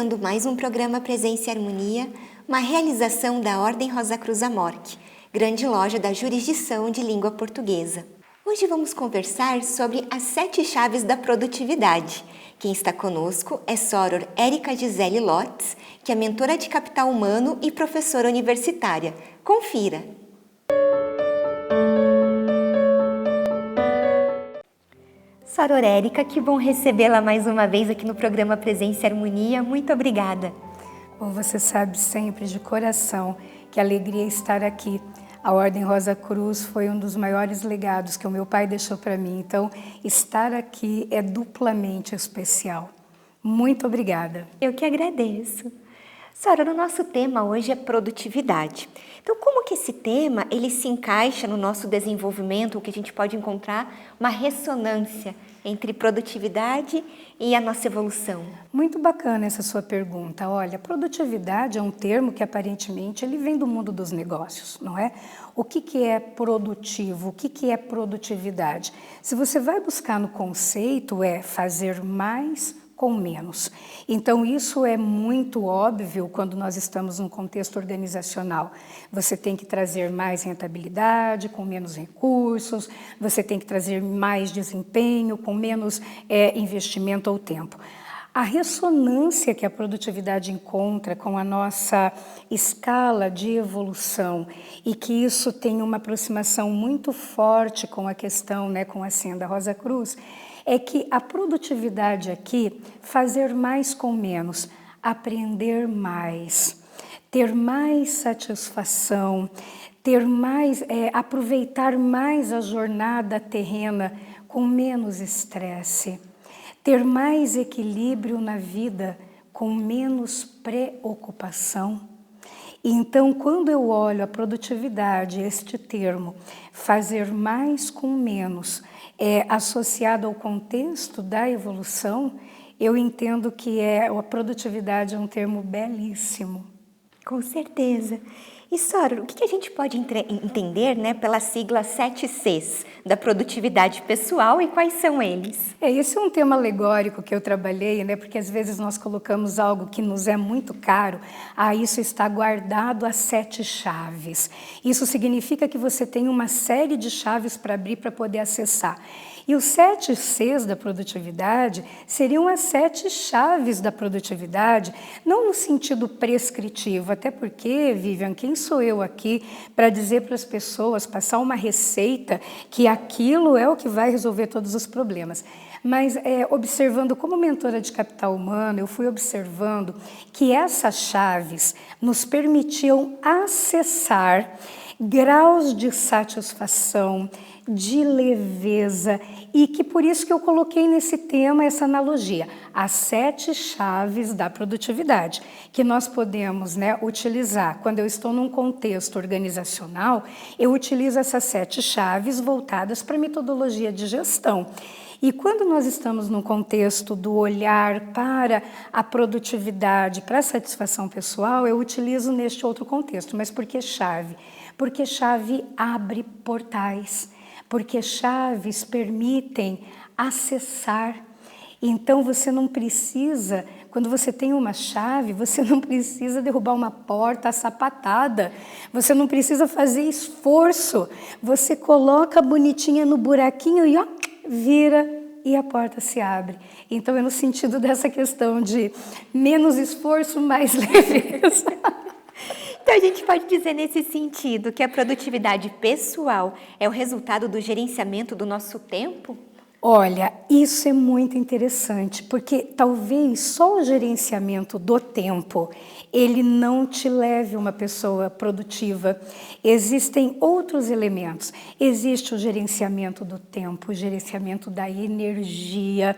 iniciando mais um programa Presença e Harmonia, uma realização da Ordem Rosa Cruz Amorque, grande loja da jurisdição de língua portuguesa. Hoje vamos conversar sobre as 7 chaves da produtividade. Quem está conosco é Soror Érica Gisele Lotz, que é mentora de capital humano e professora universitária. Confira! Soror Érica, que bom recebê-la mais uma vez aqui no programa Presença e Harmonia. Muito obrigada. Bom, você sabe sempre de coração que alegria estar aqui. A Ordem Rosa Cruz foi um dos maiores legados que o meu pai deixou para mim. Então, estar aqui é duplamente especial. Muito obrigada. Eu que agradeço. Sora, o nosso tema hoje é produtividade. Então, como que esse tema ele se encaixa no nosso desenvolvimento, o que a gente pode encontrar uma ressonância entre produtividade e a nossa evolução? Muito bacana essa sua pergunta. Olha, produtividade é um termo que aparentemente ele vem do mundo dos negócios, não é? O que é produtivo? O que é produtividade? Se você vai buscar no conceito, é fazer mais com menos. Então, isso é muito óbvio quando nós estamos num contexto organizacional. Você tem que trazer mais rentabilidade com menos recursos, você tem que trazer mais desempenho com menos investimento ou tempo. A ressonância que a produtividade encontra com a nossa escala de evolução e que isso tem uma aproximação muito forte com a questão, com a Senda Rosa Cruz, é que a produtividade aqui, fazer mais com menos, aprender mais, ter mais satisfação, ter mais, aproveitar mais a jornada terrena com menos estresse, ter mais equilíbrio na vida com menos preocupação. Então, quando eu olho a produtividade, este termo, fazer mais com menos, associado ao contexto da evolução, eu entendo que a produtividade é um termo belíssimo. Com certeza. E, Soror, o que a gente pode entender pela sigla 7 Cs da produtividade pessoal e quais são eles? Esse é um tema alegórico que eu trabalhei, porque às vezes nós colocamos algo que nos é muito caro, isso está guardado a 7 chaves. Isso significa que você tem uma série de chaves para abrir para poder acessar. E os 7 Cs da produtividade seriam as 7 chaves da produtividade, não no sentido prescritivo, até porque, Vivian, quem sou eu aqui para dizer para as pessoas, passar uma receita que aquilo é o que vai resolver todos os problemas. Mas observando como mentora de capital humano, eu fui observando que essas chaves nos permitiam acessar graus de satisfação, de leveza, e que por isso que eu coloquei nesse tema essa analogia, as 7 chaves da produtividade, que nós podemos utilizar. Quando eu estou num contexto organizacional, eu utilizo essas 7 chaves voltadas para a metodologia de gestão. E quando nós estamos num contexto do olhar para a produtividade, para a satisfação pessoal, eu utilizo neste outro contexto. Mas por que chave? Porque chave abre portais, porque chaves permitem acessar. Então você não precisa, quando você tem uma chave, você não precisa derrubar uma porta sapatada, você não precisa fazer esforço, você coloca bonitinha no buraquinho e vira e a porta se abre. Então é no sentido dessa questão de menos esforço, mais leveza. Então a gente pode dizer nesse sentido que a produtividade pessoal é o resultado do gerenciamento do nosso tempo? Olha, isso é muito interessante, porque talvez só o gerenciamento do tempo, ele não te leve a uma pessoa produtiva. Existem outros elementos. Existe o gerenciamento do tempo, o gerenciamento da energia,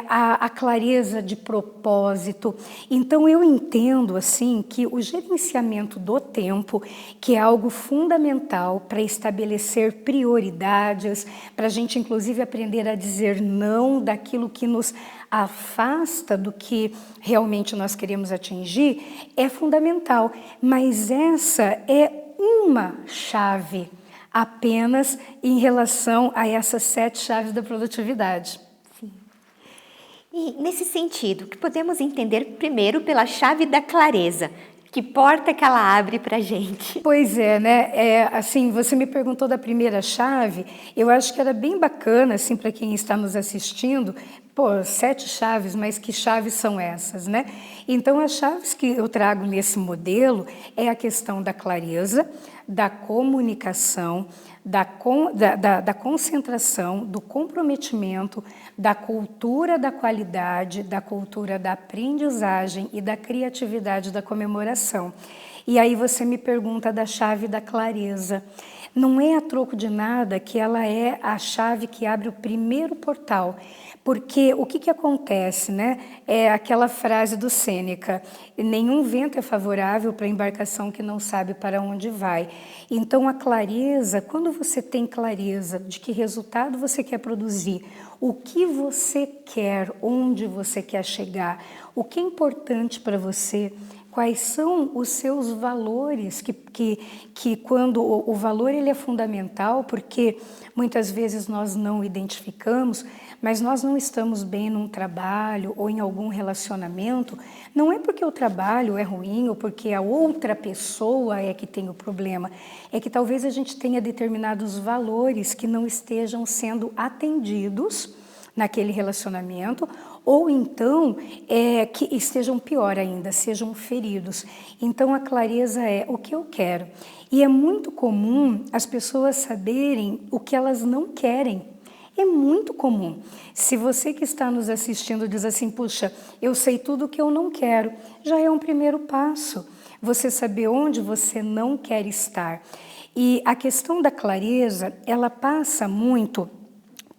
a clareza de propósito. Então eu entendo assim que o gerenciamento do tempo, que é algo fundamental para estabelecer prioridades, para a gente inclusive aprender a dizer não daquilo que nos afasta do que realmente nós queremos atingir, é fundamental. Mas essa é uma chave apenas em relação a essas 7 chaves da produtividade. E, nesse sentido, que podemos entender primeiro pela chave da clareza. Que porta que ela abre para a gente? Pois é, né? Assim, você me perguntou da primeira chave, eu acho que era bem bacana, assim, para quem está nos assistindo, pô, 7 chaves, mas que chaves são essas, né? Então, as chaves que eu trago nesse modelo é a questão da clareza, da comunicação, da concentração, do comprometimento, da cultura da qualidade, da cultura da aprendizagem e da criatividade da comemoração. E aí você me pergunta da chave da clareza. Não é a troco de nada que ela é a chave que abre o primeiro portal. Porque o que acontece, né? É aquela frase do Sêneca: nenhum vento é favorável para a embarcação que não sabe para onde vai. Então, a clareza, quando você tem clareza de que resultado você quer produzir, o que você quer, onde você quer chegar, o que é importante para você, quais são os seus valores, que quando o valor ele é fundamental, porque muitas vezes nós não identificamos, mas nós não estamos bem num trabalho ou em algum relacionamento, não é porque o trabalho é ruim ou porque a outra pessoa é que tem o problema, é que talvez a gente tenha determinados valores que não estejam sendo atendidos naquele relacionamento, ou então que estejam pior ainda, sejam feridos. Então a clareza é o que eu quero. E é muito comum as pessoas saberem o que elas não querem. É muito comum. Se você que está nos assistindo diz assim, puxa, eu sei tudo o que eu não quero, já é um primeiro passo. Você saber onde você não quer estar. E a questão da clareza, ela passa muito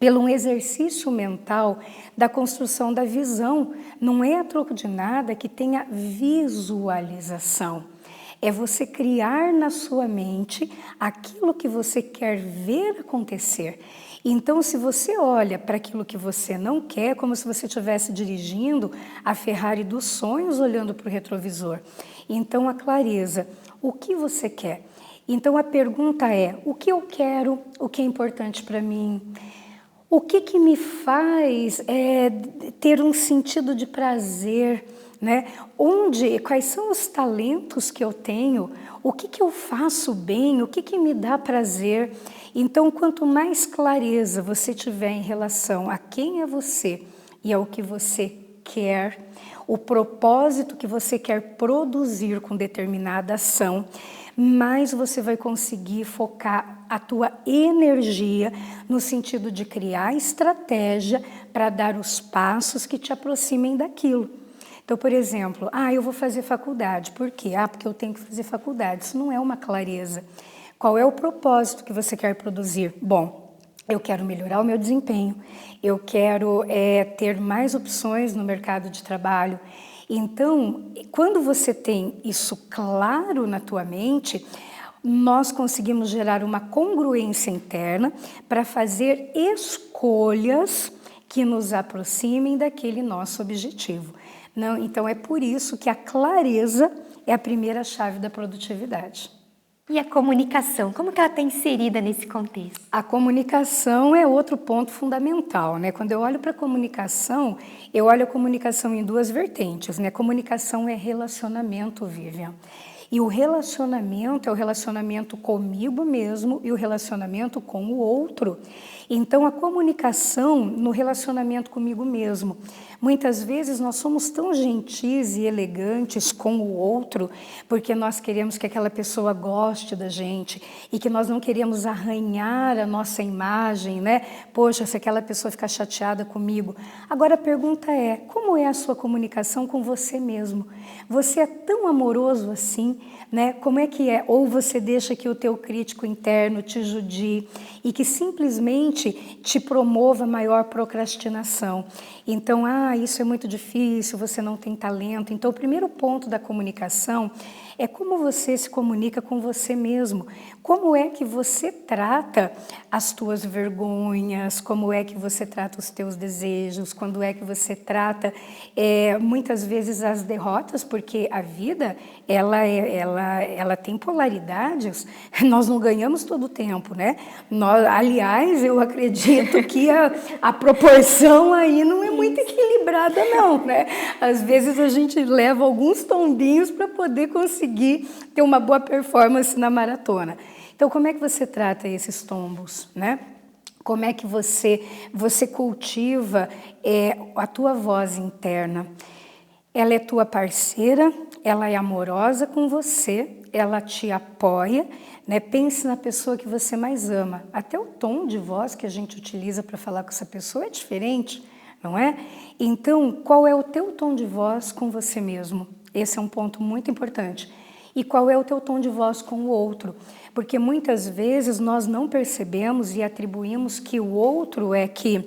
pelo um exercício mental da construção da visão. Não é a troco de nada que tenha visualização. É você criar na sua mente aquilo que você quer ver acontecer. Então, se você olha para aquilo que você não quer, como se você estivesse dirigindo a Ferrari dos sonhos olhando para o retrovisor. Então, a clareza, o que você quer? Então, a pergunta é, o que eu quero, o que é importante para mim? O que me faz ter um sentido de prazer, né? Quais são os talentos que eu tenho? O que eu faço bem? O que me dá prazer? Então, quanto mais clareza você tiver em relação a quem é você e ao que você quer, o propósito que você quer produzir com determinada ação, mais você vai conseguir focar a tua energia no sentido de criar estratégia para dar os passos que te aproximem daquilo. Então, por exemplo, eu vou fazer faculdade. Por quê? Porque eu tenho que fazer faculdade. Isso não é uma clareza. Qual é o propósito que você quer produzir? Bom, eu quero melhorar o meu desempenho, eu quero ter mais opções no mercado de trabalho. Então, quando você tem isso claro na tua mente, nós conseguimos gerar uma congruência interna para fazer escolhas que nos aproximem daquele nosso objetivo. Não, então, é por isso que a clareza é a primeira chave da produtividade. E a comunicação, como que ela está inserida nesse contexto? A comunicação é outro ponto fundamental, né? Quando eu olho para a comunicação, eu olho a comunicação em duas vertentes, né? Comunicação é relacionamento, Vivian. E o relacionamento é o relacionamento comigo mesmo e o relacionamento com o outro. Então, a comunicação no relacionamento comigo mesmo. Muitas vezes nós somos tão gentis e elegantes com o outro, porque nós queremos que aquela pessoa goste da gente e que nós não queremos arranhar a nossa imagem, né? Poxa, se aquela pessoa ficar chateada comigo. Agora a pergunta é, como é a sua comunicação com você mesmo? Você é tão amoroso assim, né? Como é que é? Ou você deixa que o teu crítico interno te judie e que simplesmente te promova maior procrastinação. Então, isso é muito difícil, você não tem talento. Então, o primeiro ponto da comunicação é como você se comunica com você mesmo. Como é que você trata as tuas vergonhas, como é que você trata os teus desejos, quando é que você trata muitas vezes as derrotas, porque a vida ela ela tem polaridades, nós não ganhamos todo o tempo, né? Aliás, eu acredito que a proporção aí não é muito equilibrada, não, né? Às vezes a gente leva alguns tombinhos para poder conseguir ter uma boa performance na maratona. Então, como é que você trata esses tombos, né? Como é que você cultiva a tua voz interna? Ela é tua parceira, ela é amorosa com você, ela te apoia, né? Pense na pessoa que você mais ama. Até o tom de voz que a gente utiliza para falar com essa pessoa é diferente, não é? Então, qual é o teu tom de voz com você mesmo? Esse é um ponto muito importante. E qual é o teu tom de voz com o outro? Porque muitas vezes nós não percebemos e atribuímos que o outro é que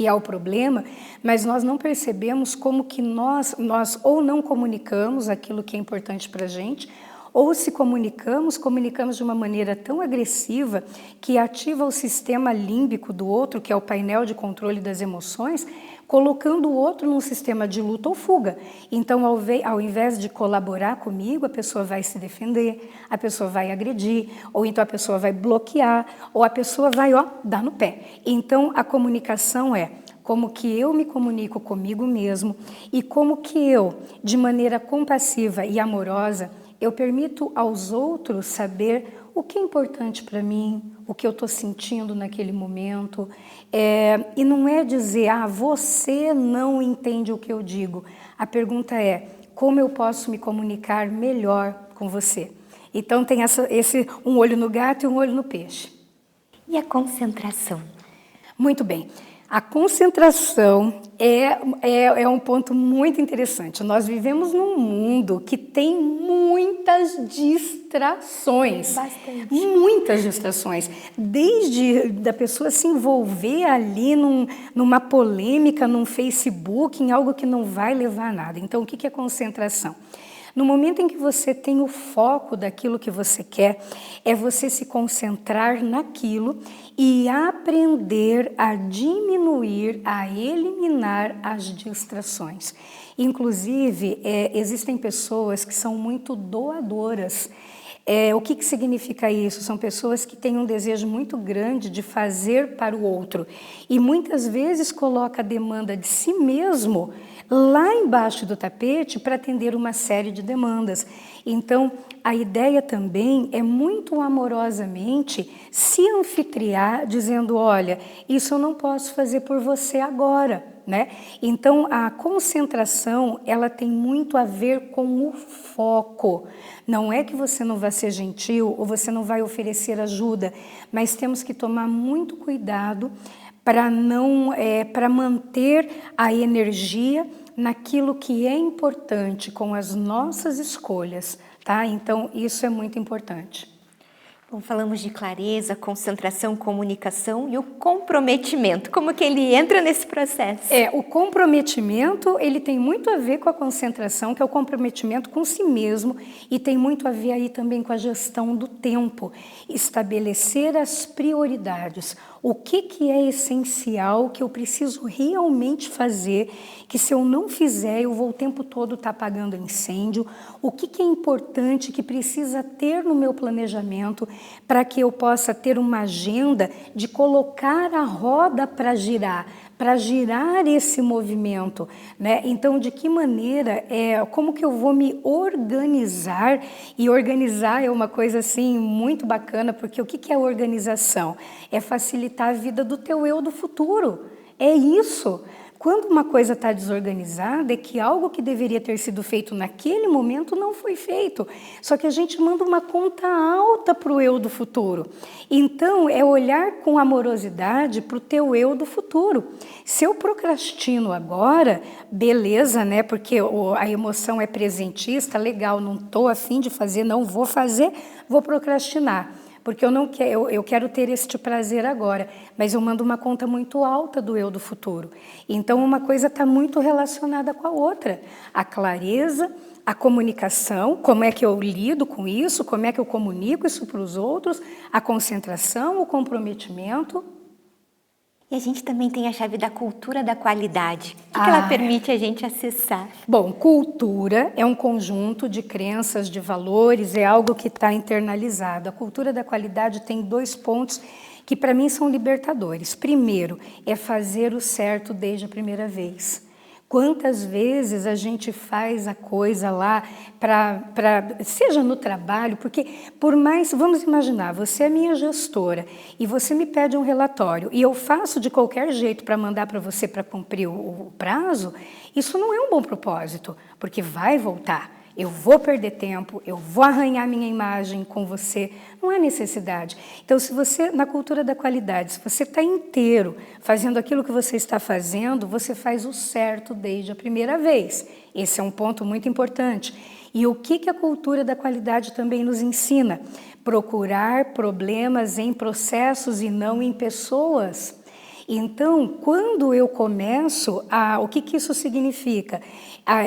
é o problema, mas nós não percebemos como que nós ou não comunicamos aquilo que é importante para a gente, ou se comunicamos de uma maneira tão agressiva que ativa o sistema límbico do outro, que é o painel de controle das emoções, colocando o outro num sistema de luta ou fuga. Então, ao invés de colaborar comigo, a pessoa vai se defender, a pessoa vai agredir, ou então a pessoa vai bloquear, ou a pessoa vai, dar no pé. Então, a comunicação é como que eu me comunico comigo mesmo e como que eu, de maneira compassiva e amorosa, eu permito aos outros saber o que é importante para mim, o que eu estou sentindo naquele momento. E não é dizer, você não entende o que eu digo. A pergunta é, como eu posso me comunicar melhor com você? Então tem esse um olho no gato e um olho no peixe. E a concentração? Muito bem. A concentração é um ponto muito interessante. Nós vivemos num mundo que tem muitas distrações. Bastante. Muitas distrações. Desde da pessoa se envolver ali numa polêmica, num Facebook, em algo que não vai levar a nada. Então, o que é concentração? No momento em que você tem o foco daquilo que você quer, é você se concentrar naquilo e aprender a diminuir, a eliminar as distrações. Inclusive, existem pessoas que são muito doadoras. O que significa isso? São pessoas que têm um desejo muito grande de fazer para o outro e muitas vezes coloca a demanda de si mesmo lá embaixo do tapete para atender uma série de demandas. Então, a ideia também é muito amorosamente se anfitriar, dizendo, olha, isso eu não posso fazer por você agora, né? Então, a concentração, ela tem muito a ver com o foco. Não é que você não vai ser gentil ou você não vai oferecer ajuda, mas temos que tomar muito cuidado para manter a energia naquilo que é importante com as nossas escolhas, tá? Então, isso é muito importante. Bom, falamos de clareza, concentração, comunicação e o comprometimento. Como que ele entra nesse processo? O comprometimento, ele tem muito a ver com a concentração, que é o comprometimento com si mesmo, e tem muito a ver aí também com a gestão do tempo. Estabelecer as prioridades. O que é essencial, que eu preciso realmente fazer, que se eu não fizer, eu vou o tempo todo estar apagando incêndio. O que é importante, que precisa ter no meu planejamento, para que eu possa ter uma agenda de colocar a roda para girar esse movimento, né? Então, de que maneira, como que eu vou me organizar? E organizar é uma coisa, assim, muito bacana, porque o que é organização? É facilitar a vida do teu eu do futuro. É isso. Quando uma coisa está desorganizada, é que algo que deveria ter sido feito naquele momento não foi feito. Só que a gente manda uma conta alta para o eu do futuro. Então, é olhar com amorosidade para o teu eu do futuro. Se eu procrastino agora, beleza, né? Porque a emoção é presentista, legal, não estou a fim de fazer, não vou fazer, vou procrastinar. Porque eu quero ter este prazer agora, mas eu mando uma conta muito alta do eu do futuro. Então, uma coisa está muito relacionada com a outra. A clareza, a comunicação, como é que eu lido com isso, como é que eu comunico isso para os outros, a concentração, o comprometimento. E a gente também tem a chave da cultura da qualidade. O que ela permite a gente acessar? Bom, cultura é um conjunto de crenças, de valores, é algo que está internalizado. A cultura da qualidade tem 2 pontos que para mim são libertadores. Primeiro, é fazer o certo desde a primeira vez. Quantas vezes a gente faz a coisa lá, seja no trabalho, porque por mais, vamos imaginar, você é minha gestora e você me pede um relatório e eu faço de qualquer jeito para mandar para você para cumprir o prazo, isso não é um bom propósito, porque vai voltar. Eu vou perder tempo, eu vou arranhar minha imagem com você, não há necessidade. Então, se você, na cultura da qualidade, se você está inteiro fazendo aquilo que você está fazendo, você faz o certo desde a primeira vez. Esse é um ponto muito importante. E o que a cultura da qualidade também nos ensina? Procurar problemas em processos e não em pessoas. Então, quando eu começo, o que isso significa?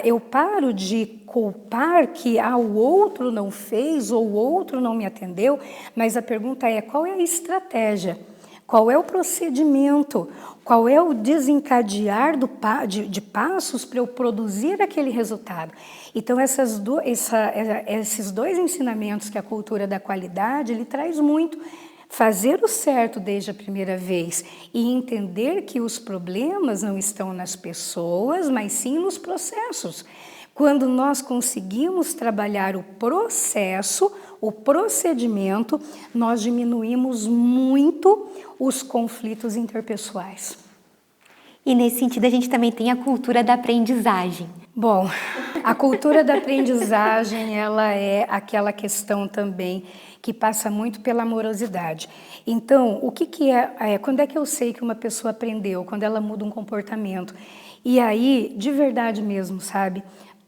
Eu paro de culpar que o outro não fez ou o outro não me atendeu, mas a pergunta é: qual é a estratégia? Qual é o procedimento? Qual é o desencadear de passos para eu produzir aquele resultado? Então, esses 2 ensinamentos que a cultura da qualidade ele traz muito. Fazer o certo desde a primeira vez e entender que os problemas não estão nas pessoas, mas sim nos processos. Quando nós conseguimos trabalhar o processo, o procedimento, nós diminuímos muito os conflitos interpessoais. E nesse sentido a gente também tem a cultura da aprendizagem. Bom, a cultura da aprendizagem, ela é aquela questão também que passa muito pela amorosidade. Então, o que é? Quando é que eu sei que uma pessoa aprendeu? Quando ela muda um comportamento. E aí, de verdade mesmo, sabe?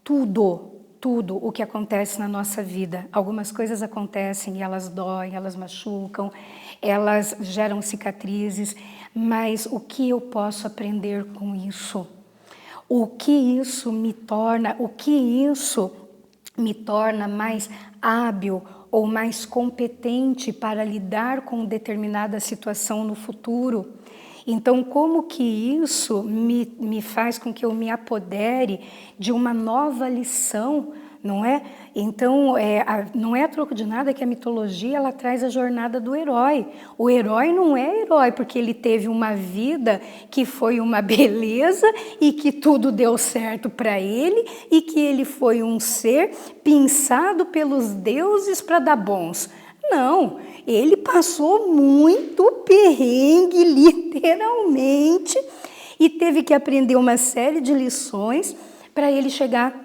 Tudo o que acontece na nossa vida. Algumas coisas acontecem e elas doem, elas machucam, elas geram cicatrizes, mas o que eu posso aprender com isso? O que isso me torna mais hábil ou mais competente para lidar com determinada situação no futuro? Então, como que isso me faz com que eu me apodere de uma nova lição, não é? Então, não é a troco de nada que a mitologia ela traz a jornada do herói. O herói não é herói porque ele teve uma vida que foi uma beleza e que tudo deu certo para ele e que ele foi um ser pensado pelos deuses para dar bons. Não, ele passou muito perrengue, literalmente, e teve que aprender uma série de lições para ele chegar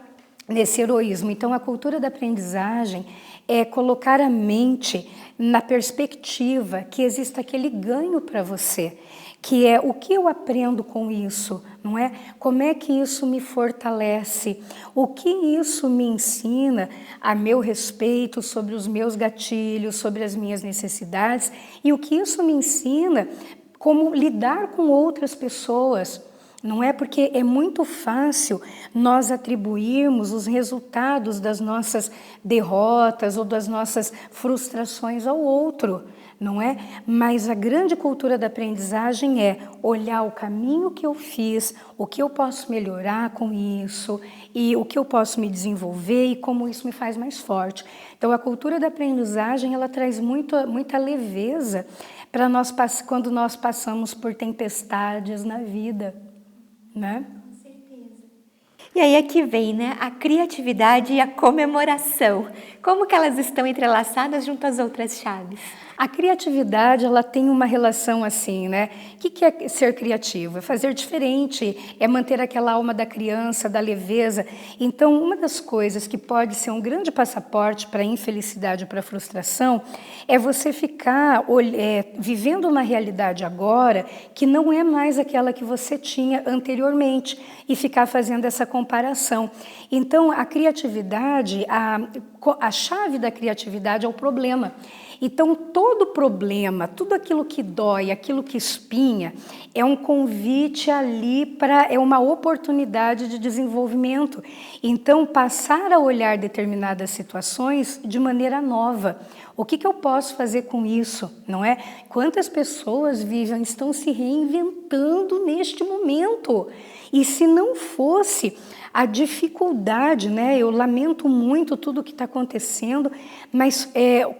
nesse heroísmo. Então, a cultura da aprendizagem é colocar a mente na perspectiva que exista aquele ganho para você, que é o que eu aprendo com isso, não é? Como é que isso me fortalece? O que isso me ensina a meu respeito sobre os meus gatilhos, sobre as minhas necessidades e o que isso me ensina como lidar com outras pessoas. Não é porque é muito fácil nós atribuirmos os resultados das nossas derrotas ou das nossas frustrações ao outro, não é? Mas a grande cultura da aprendizagem é olhar o caminho que eu fiz, o que eu posso melhorar com isso e o que eu posso me desenvolver e como isso me faz mais forte. Então, a cultura da aprendizagem, ela traz muita leveza para nós quando nós passamos por tempestades na vida. Né? Com certeza. E aí é que vem, né, a criatividade e a comemoração. Como que elas estão entrelaçadas junto às outras chaves? A criatividade, ela tem uma relação assim, né? O que é ser criativo? É fazer diferente, é manter aquela alma da criança, da leveza. Então, uma das coisas que pode ser um grande passaporte para a infelicidade ou para a frustração é você ficar vivendo uma realidade agora que não é mais aquela que você tinha anteriormente e ficar fazendo essa comparação. Então, a criatividade, a chave da criatividade é o problema. Então, todo problema, tudo aquilo que dói, aquilo que espinha, é um convite ali é uma oportunidade de desenvolvimento. Então, passar a olhar determinadas situações de maneira nova. O que eu posso fazer com isso, não é? Quantas pessoas estão se reinventando neste momento? E se não fosse a dificuldade, né? Eu lamento muito tudo o que está acontecendo, mas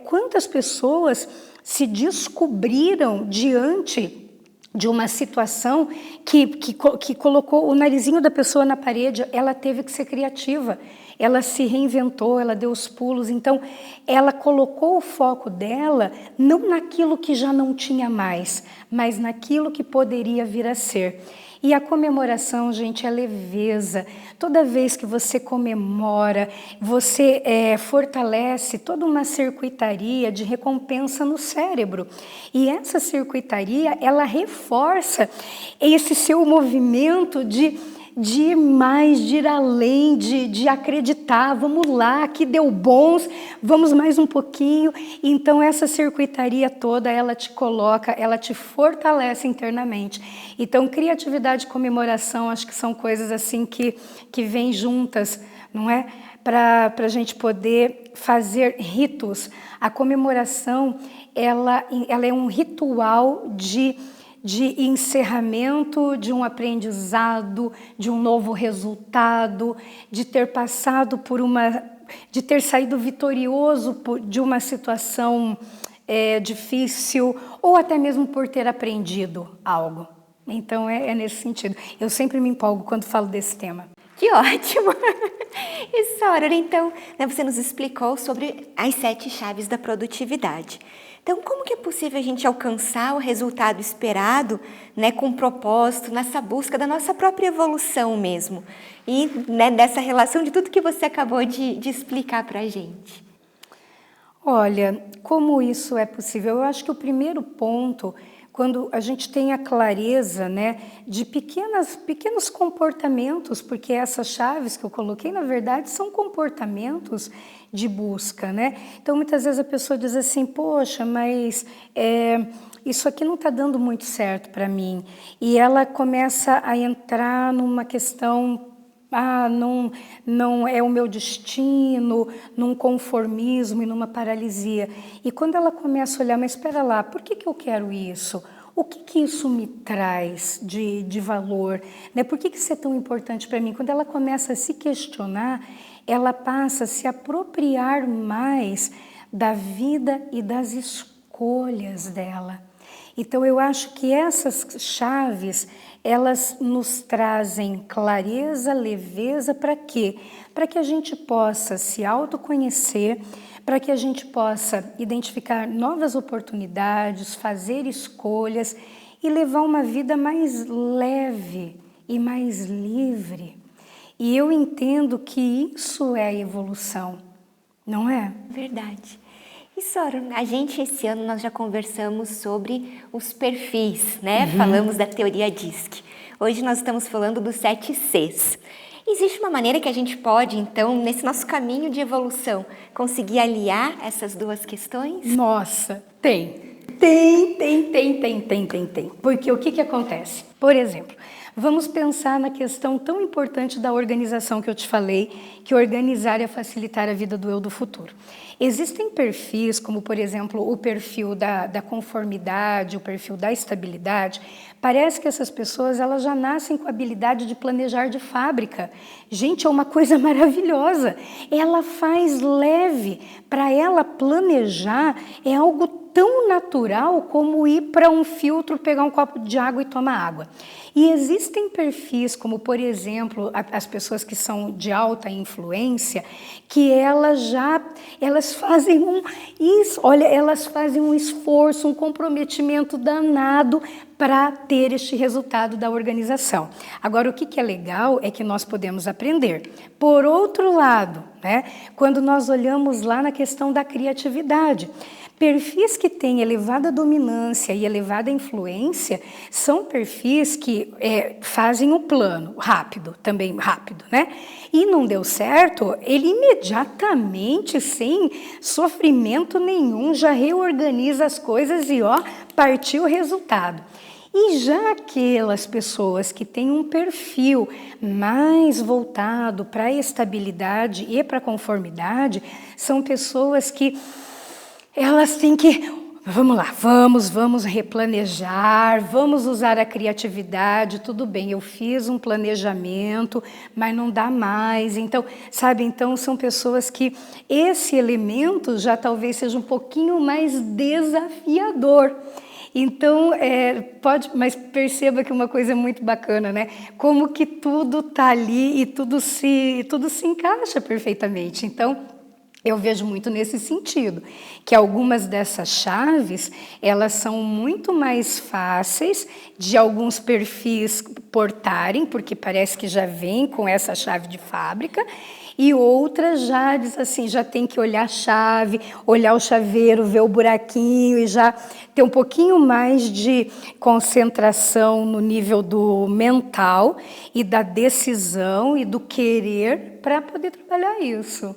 quantas pessoas se descobriram diante de uma situação que colocou o narizinho da pessoa na parede, ela teve que ser criativa, ela se reinventou, ela deu os pulos, então ela colocou o foco dela não naquilo que já não tinha mais, mas naquilo que poderia vir a ser. E a comemoração, gente, é leveza. Toda vez que você comemora, você fortalece toda uma circuitaria de recompensa no cérebro. E essa circuitaria, ela reforça esse seu movimento de ir mais, de ir além, de acreditar, vamos lá, que deu bons, vamos mais um pouquinho. Então essa circuitaria toda, ela te coloca, ela te fortalece internamente. Então criatividade e comemoração, acho que são coisas assim que vêm juntas, não é? Para a gente poder fazer ritos. A comemoração, ela é um ritual de encerramento de um aprendizado, de um novo resultado, de ter passado de ter saído vitorioso de uma situação difícil, ou até mesmo por ter aprendido algo. Então é nesse sentido. Eu sempre me empolgo quando falo desse tema. Que ótimo! E Sora, então, você nos explicou sobre as 7 chaves da produtividade. Então, como que é possível a gente alcançar o resultado esperado, né, com propósito, nessa busca da nossa própria evolução mesmo? E dessa relação de tudo que você acabou de explicar para a gente. Olha, como isso é possível? Eu acho que o primeiro ponto, quando a gente tem a clareza, né, de pequenos comportamentos, porque essas chaves que eu coloquei, na verdade, são comportamentos de busca, né? Então, muitas vezes a pessoa diz assim, poxa, mas isso aqui não está dando muito certo para mim. E ela começa a entrar numa questão, não é o meu destino, num conformismo e numa paralisia. E quando ela começa a olhar, mas espera lá, por que eu quero isso? O que isso me traz de valor? Né? Por que isso é tão importante para mim? Quando ela começa a se questionar, ela passa a se apropriar mais da vida e das escolhas dela. Então, eu acho que essas chaves, elas nos trazem clareza, leveza, para quê? Para que a gente possa se autoconhecer, para que a gente possa identificar novas oportunidades, fazer escolhas e levar uma vida mais leve e mais livre. E eu entendo que isso é a evolução, não é? Verdade. E Sora, esse ano nós já conversamos sobre os perfis, né? Falamos da teoria DISC. Hoje nós estamos falando dos 7 Cs. Existe uma maneira que a gente pode, então, nesse nosso caminho de evolução, conseguir aliar essas duas questões? Nossa, tem. Tem. Porque o que acontece? Por exemplo, vamos pensar na questão tão importante da organização que eu te falei, que organizar é facilitar a vida do eu do futuro. Existem perfis, como por exemplo o perfil da conformidade, o perfil da estabilidade. Parece que essas pessoas elas já nascem com a habilidade de planejar de fábrica. Gente, é uma coisa maravilhosa. Ela faz leve. Para ela planejar é algo tão natural como ir para um filtro, pegar um copo de água e tomar água. E existem perfis, como por exemplo, as pessoas que são de alta influência, que elas fazem elas fazem um esforço, um comprometimento danado para ter este resultado da organização. Agora, o que é legal é que nós podemos aprender. Por outro lado, né, quando nós olhamos lá na questão da criatividade, Perfis que têm elevada dominância e elevada influência são perfis que fazem o plano rápido, também rápido, né? E não deu certo, ele imediatamente, sem sofrimento nenhum, já reorganiza as coisas e partiu o resultado. E já aquelas pessoas que têm um perfil mais voltado para a estabilidade e para a conformidade, são pessoas que elas têm que, vamos lá, vamos replanejar, vamos usar a criatividade, tudo bem, eu fiz um planejamento, mas não dá mais. Então, sabe, então são pessoas que esse elemento já talvez seja um pouquinho mais desafiador. Então, mas perceba que uma coisa é muito bacana, né? Como que tudo está ali e tudo se encaixa perfeitamente. Então, eu vejo muito nesse sentido, que algumas dessas chaves, elas são muito mais fáceis de alguns perfis portarem, porque parece que já vem com essa chave de fábrica, e outras já diz assim, já tem que olhar a chave, olhar o chaveiro, ver o buraquinho e já ter um pouquinho mais de concentração no nível do mental e da decisão e do querer para poder trabalhar isso.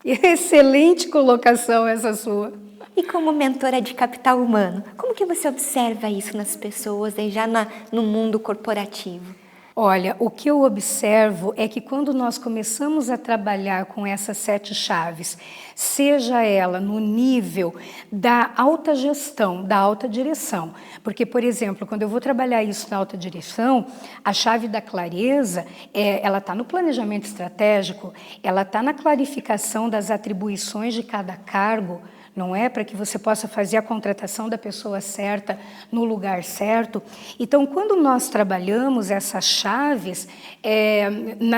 Excelente colocação essa sua. E como mentora de capital humano, como que você observa isso nas pessoas, aí já no mundo corporativo? Olha, o que eu observo é que quando nós começamos a trabalhar com essas 7 chaves, seja ela no nível da alta gestão, da alta direção, porque, por exemplo, quando eu vou trabalhar isso na alta direção, a chave da clareza, ela está no planejamento estratégico, ela está na clarificação das atribuições de cada cargo, não é? Para que você possa fazer a contratação da pessoa certa no lugar certo. Então, quando nós trabalhamos essas chaves,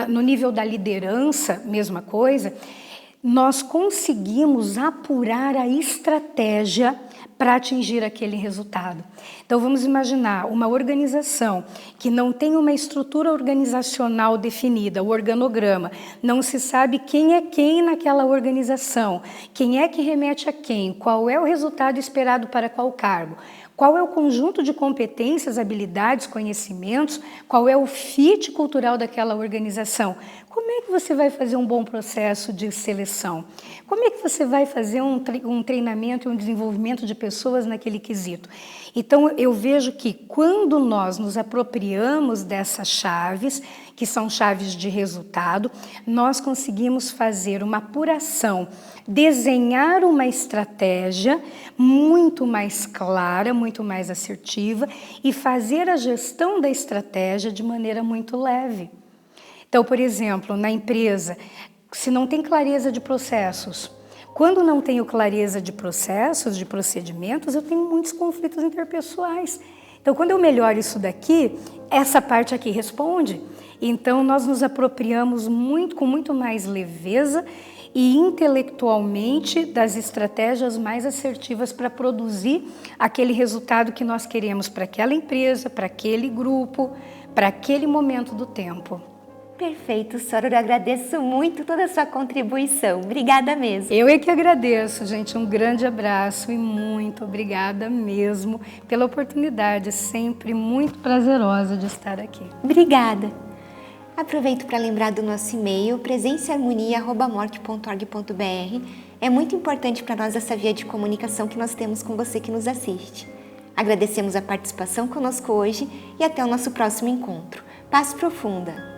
no nível da liderança, mesma coisa, nós conseguimos apurar a estratégia para atingir aquele resultado. Então, vamos imaginar uma organização que não tem uma estrutura organizacional definida, o organograma, não se sabe quem é quem naquela organização, quem é que remete a quem, qual é o resultado esperado para qual cargo, qual é o conjunto de competências, habilidades, conhecimentos, qual é o fit cultural daquela organização. Como é que você vai fazer um bom processo de seleção? Como é que você vai fazer um treinamento e um desenvolvimento de pessoas naquele quesito? Então, eu vejo que quando nós nos apropriamos dessas chaves, que são chaves de resultado, nós conseguimos fazer uma apuração, desenhar uma estratégia muito mais clara, muito mais assertiva e fazer a gestão da estratégia de maneira muito leve. Então, por exemplo, na empresa, se não tem clareza de processos, quando não tenho clareza de processos, de procedimentos, eu tenho muitos conflitos interpessoais. Então, quando eu melhoro isso daqui, essa parte aqui responde. Então, nós nos apropriamos com muito mais leveza e intelectualmente das estratégias mais assertivas para produzir aquele resultado que nós queremos para aquela empresa, para aquele grupo, para aquele momento do tempo. Perfeito, Soror. Eu agradeço muito toda a sua contribuição. Obrigada mesmo. Eu é que agradeço, gente. Um grande abraço e muito obrigada mesmo pela oportunidade. Sempre muito prazerosa de estar aqui. Obrigada. Aproveito para lembrar do nosso e-mail, presenciaharmonia@morte.org.br. É muito importante para nós essa via de comunicação que nós temos com você que nos assiste. Agradecemos a participação conosco hoje e até o nosso próximo encontro. Paz profunda.